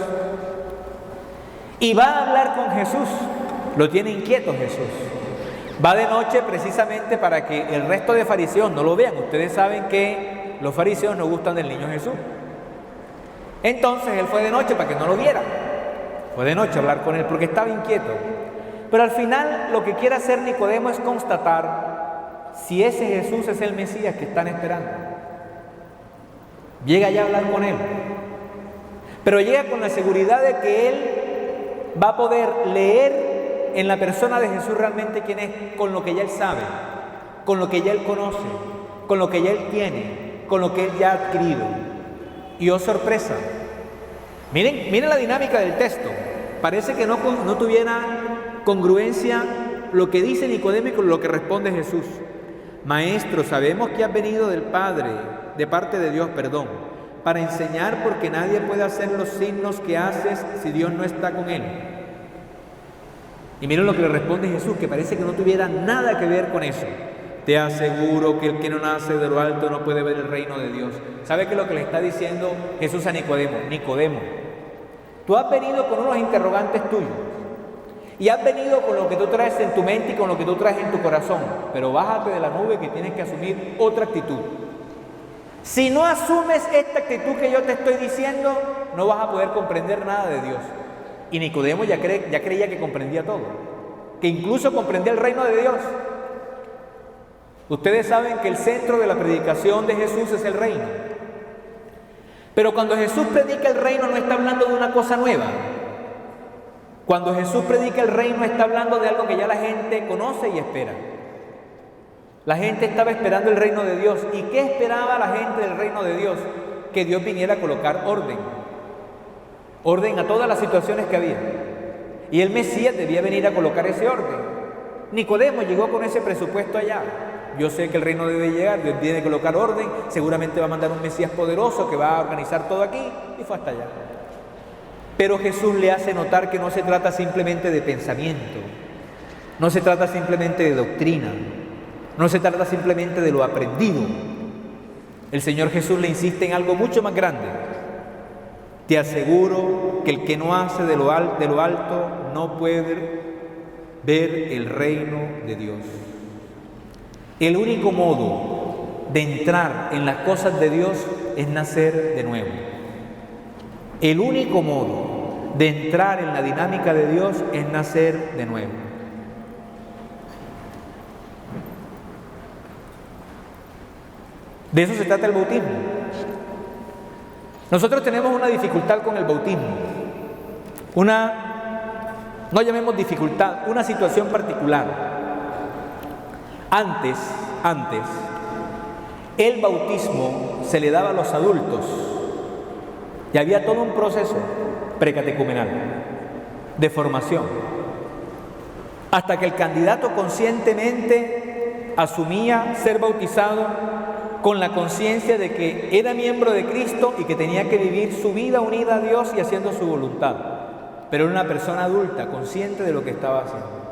Y va a hablar con Jesús. Lo tiene inquieto Jesús. Va de noche precisamente para que el resto de fariseos no lo vean. Ustedes saben que los fariseos no gustan del niño Jesús. Entonces él fue de noche para que no lo vieran. Fue de noche a hablar con él porque estaba inquieto. Pero al final lo que quiere hacer Nicodemo es constatar si ese Jesús es el Mesías que están esperando. Llega ya a hablar con él. Pero llega con la seguridad de que él va a poder leer en la persona de Jesús realmente quién es, con lo que ya él sabe, con lo que ya él conoce, con lo que ya él tiene, con lo que él ya ha adquirido. Y oh sorpresa, miren la dinámica del texto. Parece que no tuviera congruencia lo que dice Nicodemo con lo que responde Jesús. Maestro, sabemos que has venido de parte de Dios, para enseñar, porque nadie puede hacer los signos que haces si Dios no está con él. Y miren lo que le responde Jesús, que parece que no tuviera nada que ver con eso. Te aseguro que el que no nace de lo alto no puede ver el reino de Dios. ¿Sabe qué es lo que le está diciendo Jesús a Nicodemo? Nicodemo, tú has venido con unos interrogantes tuyos. Y has venido con lo que tú traes en tu mente y con lo que tú traes en tu corazón. Pero bájate de la nube que tienes que asumir otra actitud. Si no asumes esta actitud que yo te estoy diciendo, no vas a poder comprender nada de Dios. Y Nicodemo ya creía que comprendía todo. Que incluso comprendía el reino de Dios. Ustedes saben que el centro de la predicación de Jesús es el reino. Pero cuando Jesús predica el reino no está hablando de una cosa nueva. Cuando Jesús predica el reino, está hablando de algo que ya la gente conoce y espera. La gente estaba esperando el reino de Dios. ¿Y qué esperaba la gente del reino de Dios? Que Dios viniera a colocar orden. Orden a todas las situaciones que había. Y el Mesías debía venir a colocar ese orden. Nicodemo llegó con ese presupuesto allá. Yo sé que el reino debe llegar, Dios tiene que colocar orden, seguramente va a mandar un Mesías poderoso que va a organizar todo aquí, y fue hasta allá. Pero Jesús le hace notar que no se trata simplemente de pensamiento, no se trata simplemente de doctrina, no se trata simplemente de lo aprendido. El Señor Jesús le insiste en algo mucho más grande. Te aseguro que el que no hace de lo alto no puede ver el reino de Dios. El único modo de entrar en las cosas de Dios es nacer de nuevo. El único modo de entrar en la dinámica de Dios es nacer de nuevo. De eso se trata el bautismo. Nosotros tenemos una dificultad con el bautismo. No llamemos dificultad, una situación particular. Antes, el bautismo se le daba a los adultos y había todo un proceso precatecumenal de formación, hasta que el candidato conscientemente asumía ser bautizado con la conciencia de que era miembro de Cristo y que tenía que vivir su vida unida a Dios y haciendo su voluntad, pero era una persona adulta, consciente de lo que estaba haciendo.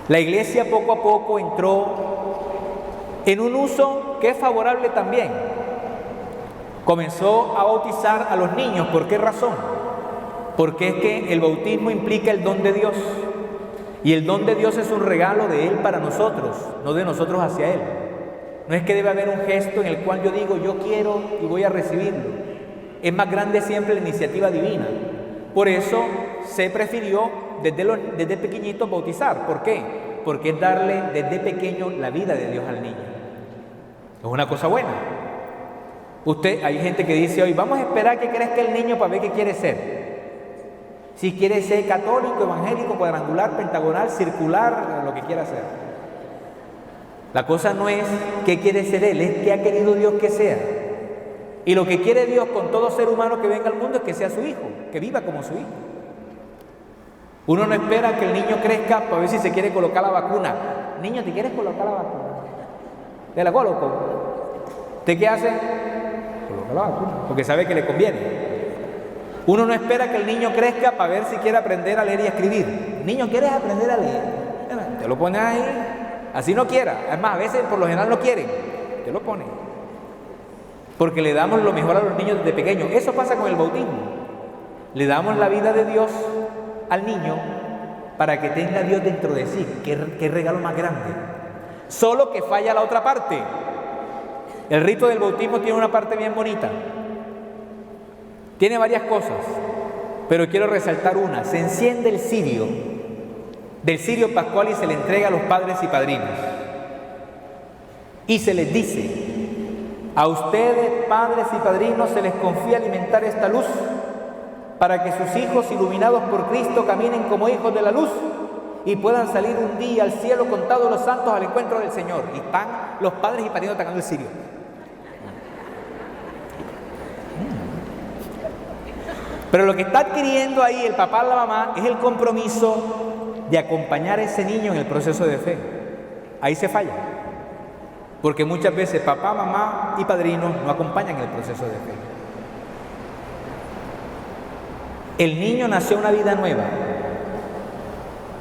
La iglesia poco a poco entró en un uso que es favorable también. Comenzó a bautizar a los niños. ¿Por qué razón? Porque es que el bautismo implica el don de Dios. Y el don de Dios es un regalo de Él para nosotros, no de nosotros hacia Él. No es que debe haber un gesto en el cual yo digo, yo quiero y voy a recibirlo. Es más grande siempre la iniciativa divina. Por eso se prefirió desde pequeñitos bautizar. ¿Por qué? Porque es darle desde pequeño la vida de Dios al niño. Es una cosa buena. Hay gente que dice hoy, vamos a esperar que crezca el niño para ver qué quiere ser. Si quiere ser católico, evangélico, cuadrangular, pentagonal, circular, lo que quiera ser. La cosa no es qué quiere ser él, es qué ha querido Dios que sea. Y lo que quiere Dios con todo ser humano que venga al mundo es que sea su hijo, que viva como su hijo. Uno no espera que el niño crezca para ver si se quiere colocar la vacuna. Niño, ¿te quieres colocar la vacuna? ¿Te la coloco? ¿Usted qué hace? Coloca la vacuna, porque sabe que le conviene. Uno no espera que el niño crezca para ver si quiere aprender a leer y a escribir. Niño, ¿quieres aprender a leer? Te lo pones ahí, así no quiera. Además, a veces por lo general no quieren. Te lo pones. Porque le damos lo mejor a los niños desde pequeños. Eso pasa con el bautismo. Le damos la vida de Dios al niño para que tenga a Dios dentro de sí. Qué regalo más grande. Solo que falla la otra parte. El rito del bautismo tiene una parte bien bonita. Tiene varias cosas, pero quiero resaltar una. Se enciende el cirio del cirio pascual y se le entrega a los padres y padrinos. Y se les dice, a ustedes, padres y padrinos, se les confía alimentar esta luz para que sus hijos, iluminados por Cristo, caminen como hijos de la luz y puedan salir un día al cielo con todos los santos al encuentro del Señor. Y están los padres y padrinos tocando el cirio. Pero lo que está adquiriendo ahí el papá y la mamá es el compromiso de acompañar a ese niño en el proceso de fe. Ahí se falla. Porque muchas veces papá, mamá y padrinos no acompañan el proceso de fe. El niño nació una vida nueva,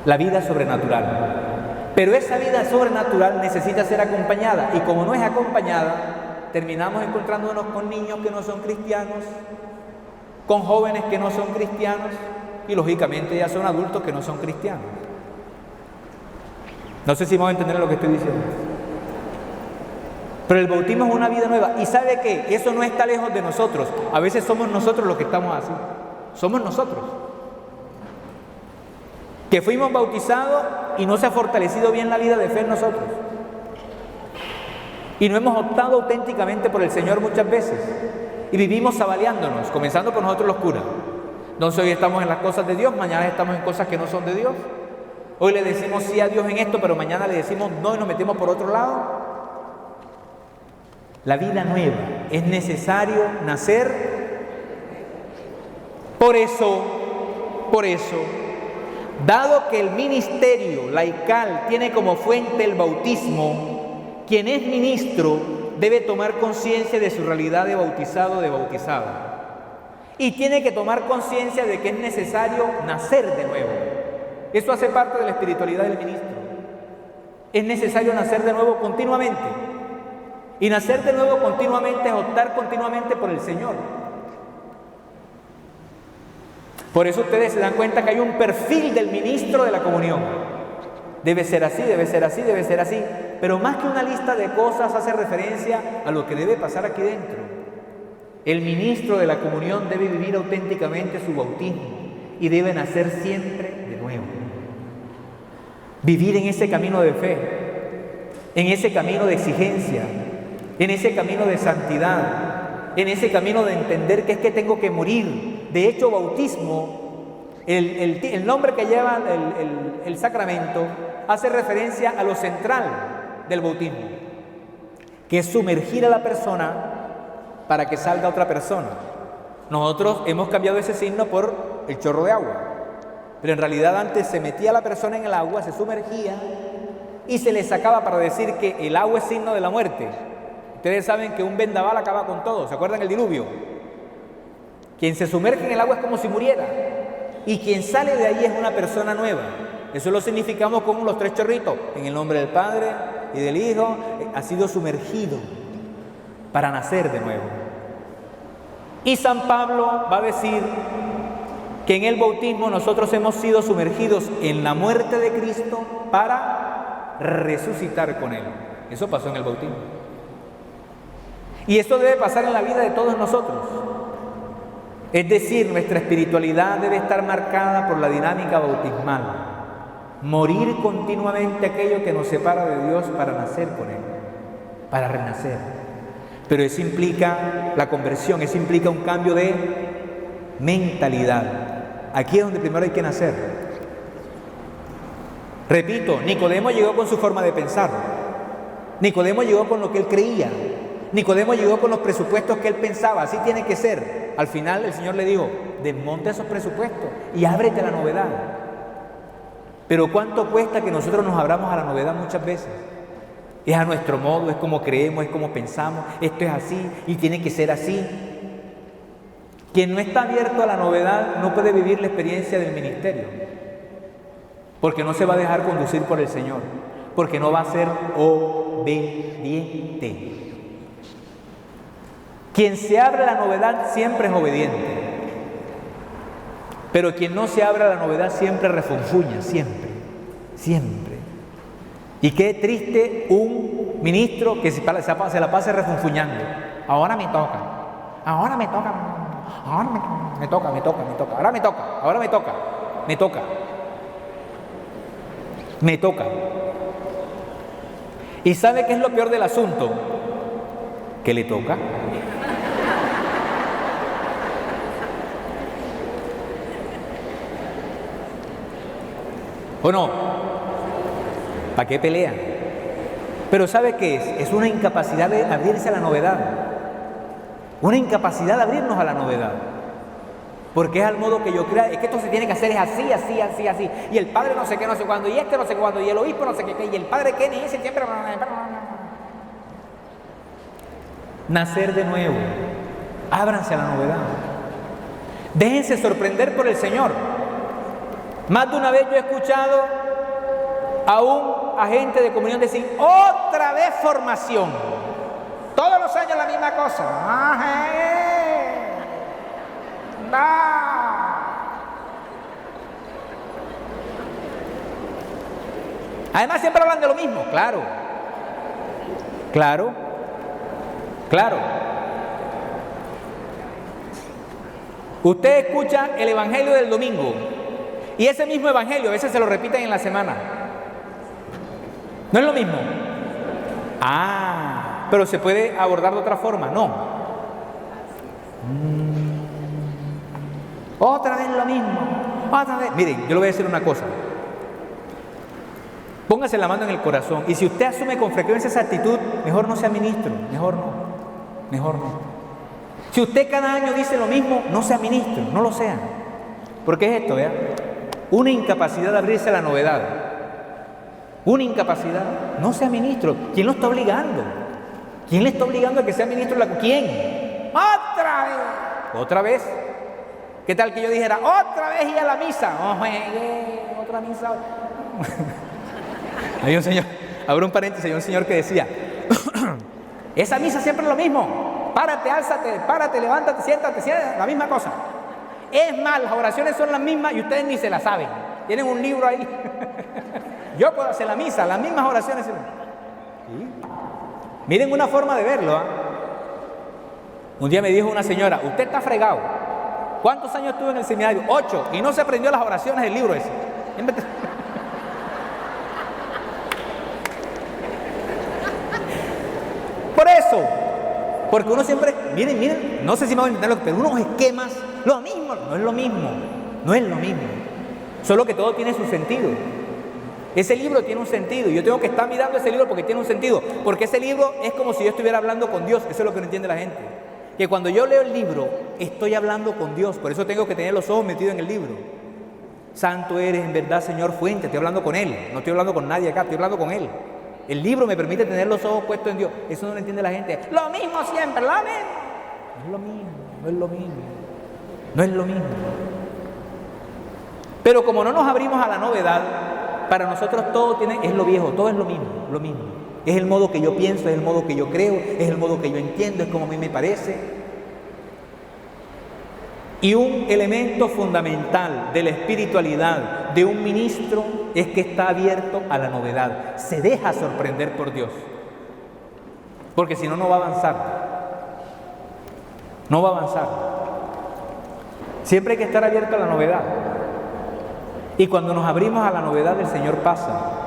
la vida sobrenatural. Pero esa vida sobrenatural necesita ser acompañada. Y como no es acompañada, terminamos encontrándonos con niños que no son cristianos, con jóvenes que no son cristianos y lógicamente ya son adultos que no son cristianos. No sé si vamos a entender lo que estoy diciendo. Pero el bautismo es una vida nueva. ¿Y sabe qué? Eso no está lejos de nosotros. A veces somos nosotros los que estamos así. Somos nosotros. Que fuimos bautizados y no se ha fortalecido bien la vida de fe en nosotros. Y no hemos optado auténticamente por el Señor muchas veces. Y vivimos sabaleándonos, comenzando por nosotros los curas. Entonces hoy estamos en las cosas de Dios, mañana estamos en cosas que no son de Dios. Hoy le decimos sí a Dios en esto, pero mañana le decimos no y nos metemos por otro lado. La vida nueva, es necesario nacer. Por eso, dado que el ministerio laical tiene como fuente el bautismo, quien es ministro debe tomar conciencia de su realidad de bautizado o de bautizada. Y tiene que tomar conciencia de que es necesario nacer de nuevo. Eso hace parte de la espiritualidad del ministro. Es necesario nacer de nuevo continuamente. Y nacer de nuevo continuamente es optar continuamente por el Señor. Por eso ustedes se dan cuenta que hay un perfil del ministro de la comunión. Debe ser así, debe ser así, debe ser así. Pero más que una lista de cosas hace referencia a lo que debe pasar aquí dentro. El ministro de la comunión debe vivir auténticamente su bautismo y debe nacer siempre de nuevo. Vivir en ese camino de fe, en ese camino de exigencia, en ese camino de santidad, en ese camino de entender que es que tengo que morir. De hecho, bautismo, el nombre que lleva el sacramento, hace referencia a lo central del bautismo, que es sumergir a la persona para que salga otra persona. Nosotros hemos cambiado ese signo por el chorro de agua, pero en realidad antes se metía la persona en el agua, se sumergía y se le sacaba para decir que el agua es signo de la muerte. Ustedes saben que un vendaval acaba con todo, ¿se acuerdan del diluvio? Quien se sumerge en el agua es como si muriera, y quien sale de ahí es una persona nueva. Eso lo significamos con los 3 chorritos, en el nombre del Padre y del Hijo. Ha sido sumergido para nacer de nuevo. Y San Pablo va a decir que en el bautismo nosotros hemos sido sumergidos en la muerte de Cristo para resucitar con Él. Eso pasó en el bautismo. Y esto debe pasar en la vida de todos nosotros. Es decir, nuestra espiritualidad debe estar marcada por la dinámica bautismal. Morir continuamente aquello que nos separa de Dios para nacer con Él, para renacer. Pero eso implica la conversión, eso implica un cambio de mentalidad. Aquí es donde primero hay que nacer. Repito, Nicodemo llegó con su forma de pensar. Nicodemo llegó con lo que él creía. Nicodemo llegó con los presupuestos que él pensaba, así tiene que ser. Al final el Señor le dijo, desmonta esos presupuestos y ábrete a la novedad. Pero ¿cuánto cuesta que nosotros nos abramos a la novedad muchas veces? Es a nuestro modo, es como creemos, es como pensamos, esto es así y tiene que ser así. Quien no está abierto a la novedad no puede vivir la experiencia del ministerio, porque no se va a dejar conducir por el Señor, porque no va a ser obediente. Quien se abre a la novedad siempre es obediente, pero quien no se abre a la novedad siempre refunfuña, siempre. Y qué triste un ministro que se la pase refunfuñando. Ahora me toca, ahora me toca, ahora me toca, ahora me toca. ¿Y sabe qué es lo peor del asunto? Que le toca. ¿O no? ¿Para qué pelean? Pero ¿sabe qué es? Es una incapacidad de abrirse a la novedad. Una incapacidad de abrirnos a la novedad. Porque es al modo que yo crea, es que esto se tiene que hacer, es así. Y el padre no sé qué, no sé cuándo, y este no sé cuándo, y el obispo no sé qué, y el padre qué, ni ese siempre. Nacer de nuevo. Ábranse a la novedad. Déjense sorprender por el Señor. Más de una vez yo he escuchado a un agente de comunión decir, otra vez formación. Todos los años la misma cosa. Además siempre hablan de lo mismo. Claro. Usted escucha el evangelio del domingo y ese mismo evangelio a veces se lo repiten en la semana. ¿No es lo mismo? Pero se puede abordar de otra forma. No. Otra vez lo mismo, otra vez. Miren, yo le voy a decir una cosa. Póngase la mano en el corazón. Y si usted asume con frecuencia esa actitud, mejor no sea ministro, mejor no, mejor no. Si usted cada año dice lo mismo, no sea ministro, no lo sea. Porque es esto, ¿vea? Una incapacidad de abrirse a la novedad. Una incapacidad, no sea ministro. ¿Quién lo está obligando? ¿Quién le está obligando a que sea ministro? ¿Quién? ¡Otra vez! ¿Otra vez? ¿Qué tal que yo dijera, otra vez ir a la misa? Oh, otra misa. Hay un señor, abro un paréntesis, hay un señor que decía, esa misa siempre es lo mismo. Párate, álzate, párate, levántate, siéntate, la misma cosa. Es más, las oraciones son las mismas y ustedes ni se las saben. Tienen un libro ahí. Yo puedo hacer la misa, las mismas oraciones. ¿Sí? Miren una forma de verlo, ¿eh? Un día me dijo una señora, usted está fregado. ¿Cuántos años estuvo en el seminario? 8. Y no se aprendió las oraciones del libro ese. Por eso. Porque uno siempre, miren, no sé si me van a entenderlo, pero unos esquemas, lo mismo, no es lo mismo. No es lo mismo. Solo que todo tiene su sentido. Ese libro tiene un sentido. Y yo tengo que estar mirando ese libro porque tiene un sentido. Porque ese libro es como si yo estuviera hablando con Dios. Eso es lo que no entiende la gente. Que cuando yo leo el libro, estoy hablando con Dios. Por eso tengo que tener los ojos metidos en el libro. Santo eres, en verdad, Señor Fuente. Estoy hablando con Él. No estoy hablando con nadie acá, estoy hablando con Él. El libro me permite tener los ojos puestos en Dios. Eso no lo entiende la gente. Lo mismo siempre, lo mismo. No es lo mismo, no es lo mismo. No es lo mismo. Pero como no nos abrimos a la novedad, para nosotros todo es lo viejo, todo es lo mismo, lo mismo. Es el modo que yo pienso, es el modo que yo creo, es el modo que yo entiendo, es como a mí me parece. Y un elemento fundamental de la espiritualidad de un ministro es que está abierto a la novedad, se deja sorprender por Dios. Porque si no, no va a avanzar. No va a avanzar. Siempre hay que estar abierto a la novedad. Y cuando nos abrimos a la novedad, el Señor pasa.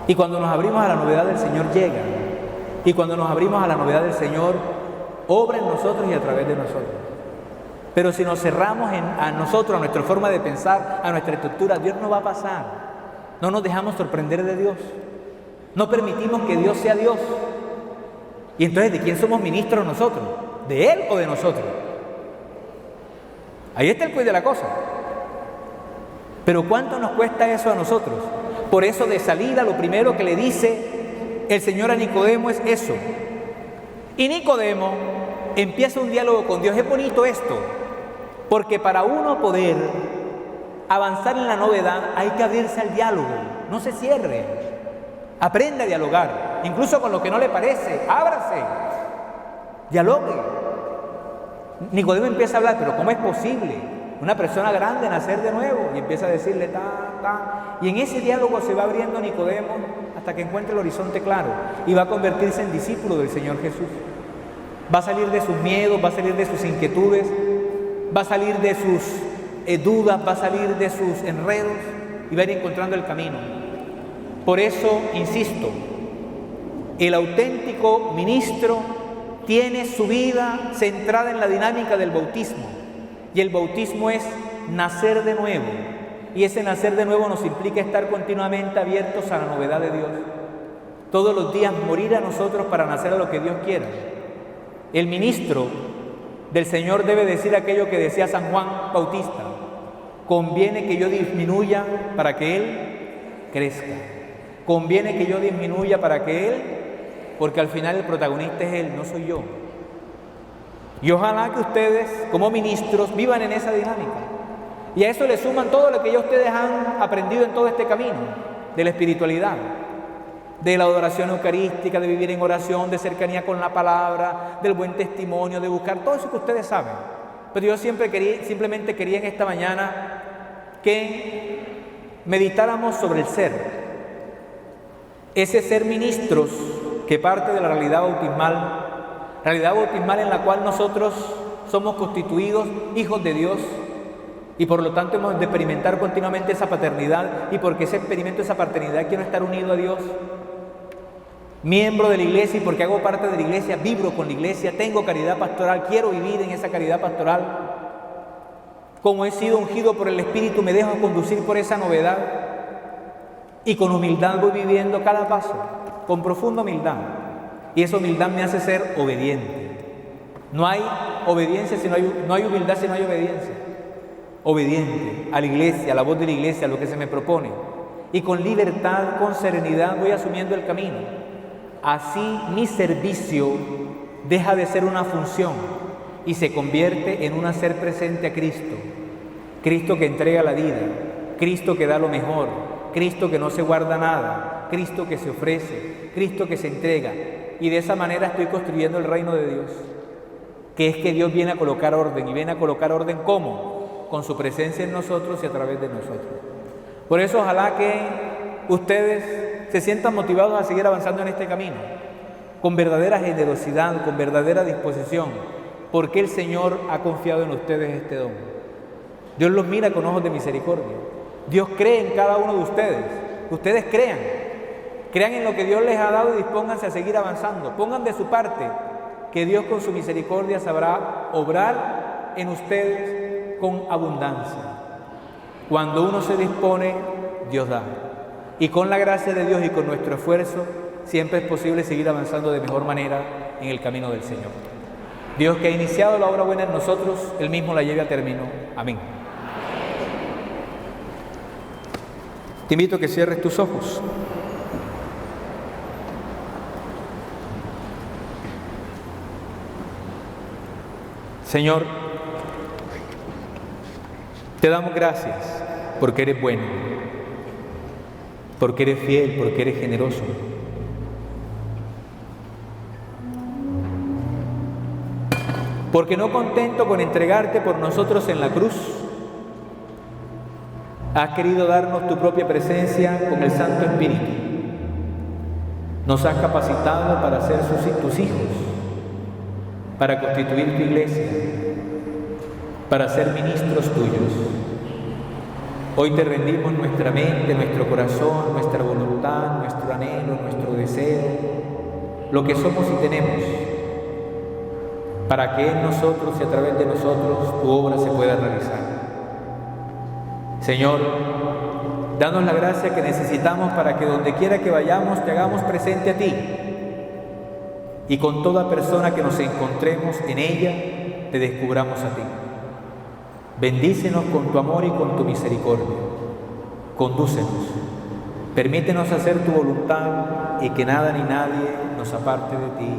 Y cuando nos abrimos a la novedad, el Señor llega. Y cuando nos abrimos a la novedad, el Señor obra en nosotros y a través de nosotros. Pero si nos cerramos a nosotros, a nuestra forma de pensar, a nuestra estructura, Dios no va a pasar. No nos dejamos sorprender de Dios. No permitimos que Dios sea Dios. Y entonces, ¿de quién somos ministros nosotros? ¿De Él o de nosotros? Ahí está el quid de la cosa. Pero ¿cuánto nos cuesta eso a nosotros? Por eso de salida lo primero que le dice el Señor a Nicodemo es eso. Y Nicodemo empieza un diálogo con Dios. Es bonito esto, porque para uno poder avanzar en la novedad hay que abrirse al diálogo. No se cierre. Aprenda a dialogar, incluso con lo que no le parece. Ábrase. Dialogue. Nicodemo empieza a hablar, pero ¿cómo es posible? Una persona grande nacer de nuevo, y empieza a decirle y en ese diálogo se va abriendo Nicodemo hasta que encuentre el horizonte claro y va a convertirse en discípulo del Señor Jesús. Va a salir de sus miedos, va a salir de sus inquietudes, va a salir de sus dudas, va a salir de sus enredos y va a ir encontrando el camino. Por eso, insisto, el auténtico ministro tiene su vida centrada en la dinámica del bautismo. Y el bautismo es nacer de nuevo. Y ese nacer de nuevo nos implica estar continuamente abiertos a la novedad de Dios. Todos los días morir a nosotros para nacer a lo que Dios quiera. El ministro del Señor debe decir aquello que decía San Juan Bautista: conviene que yo disminuya para que Él crezca. Conviene que yo disminuya para que Él, porque al final el protagonista es Él, no soy yo. Y ojalá que ustedes, como ministros, vivan en esa dinámica. Y a eso le suman todo lo que ya ustedes han aprendido en todo este camino de la espiritualidad, de la adoración eucarística, de vivir en oración, de cercanía con la palabra, del buen testimonio, de buscar todo eso que ustedes saben. Pero yo simplemente quería en esta mañana que meditáramos sobre el ser. Ese ser ministros que parte de la realidad bautismal en la cual nosotros somos constituidos hijos de Dios y por lo tanto hemos de experimentar continuamente esa paternidad, y porque ese experimento, esa paternidad, quiero estar unido a Dios, miembro de la iglesia, y porque hago parte de la iglesia, vibro con la iglesia, tengo caridad pastoral, quiero vivir en esa caridad pastoral. Como he sido ungido por el Espíritu, me dejo conducir por esa novedad y con humildad voy viviendo cada paso, con profunda humildad. Y esa humildad me hace ser obediente. No hay obediencia si no hay humildad si no hay obediencia. Obediente a la iglesia, a la voz de la iglesia, a lo que se me propone. Y con libertad, con serenidad voy asumiendo el camino. Así mi servicio deja de ser una función y se convierte en un hacer presente a Cristo. Cristo que entrega la vida, Cristo que da lo mejor, Cristo que no se guarda nada, Cristo que se ofrece, Cristo que se entrega. Y de esa manera estoy construyendo el reino de Dios, que es que Dios viene a colocar orden. ¿Y viene a colocar orden cómo? Con su presencia en nosotros y a través de nosotros. Por eso ojalá que ustedes se sientan motivados a seguir avanzando en este camino, con verdadera generosidad, con verdadera disposición, porque el Señor ha confiado en ustedes este don. Dios los mira con ojos de misericordia. Dios cree en cada uno de ustedes. Ustedes crean en lo que Dios les ha dado y dispónganse a seguir avanzando. Pongan de su parte, que Dios con su misericordia sabrá obrar en ustedes con abundancia. Cuando uno se dispone, Dios da. Y con la gracia de Dios y con nuestro esfuerzo, siempre es posible seguir avanzando de mejor manera en el camino del Señor. Dios, que ha iniciado la obra buena en nosotros, Él mismo la lleve a término. Amén. Te invito a que cierres tus ojos. Señor, te damos gracias porque eres bueno, porque eres fiel, porque eres generoso. Porque no contento con entregarte por nosotros en la cruz, has querido darnos tu propia presencia con el Santo Espíritu. Nos has capacitado para ser tus hijos, para constituir tu iglesia, para ser ministros tuyos. Hoy te rendimos nuestra mente, nuestro corazón, nuestra voluntad, nuestro anhelo, nuestro deseo, lo que somos y tenemos, para que en nosotros y a través de nosotros tu obra se pueda realizar. Señor, danos la gracia que necesitamos para que donde quiera que vayamos te hagamos presente a ti, y con toda persona que nos encontremos en ella te descubramos a ti. Bendícenos con tu amor y con tu misericordia. Condúcenos, permítenos hacer tu voluntad y que nada ni nadie nos aparte de ti.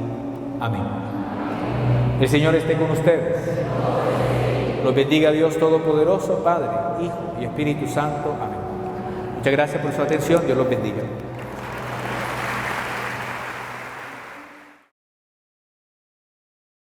Amén. El Señor esté con ustedes. Los bendiga Dios Todopoderoso, Padre, Hijo y Espíritu Santo. Amén. Muchas gracias por su atención. Dios los bendiga.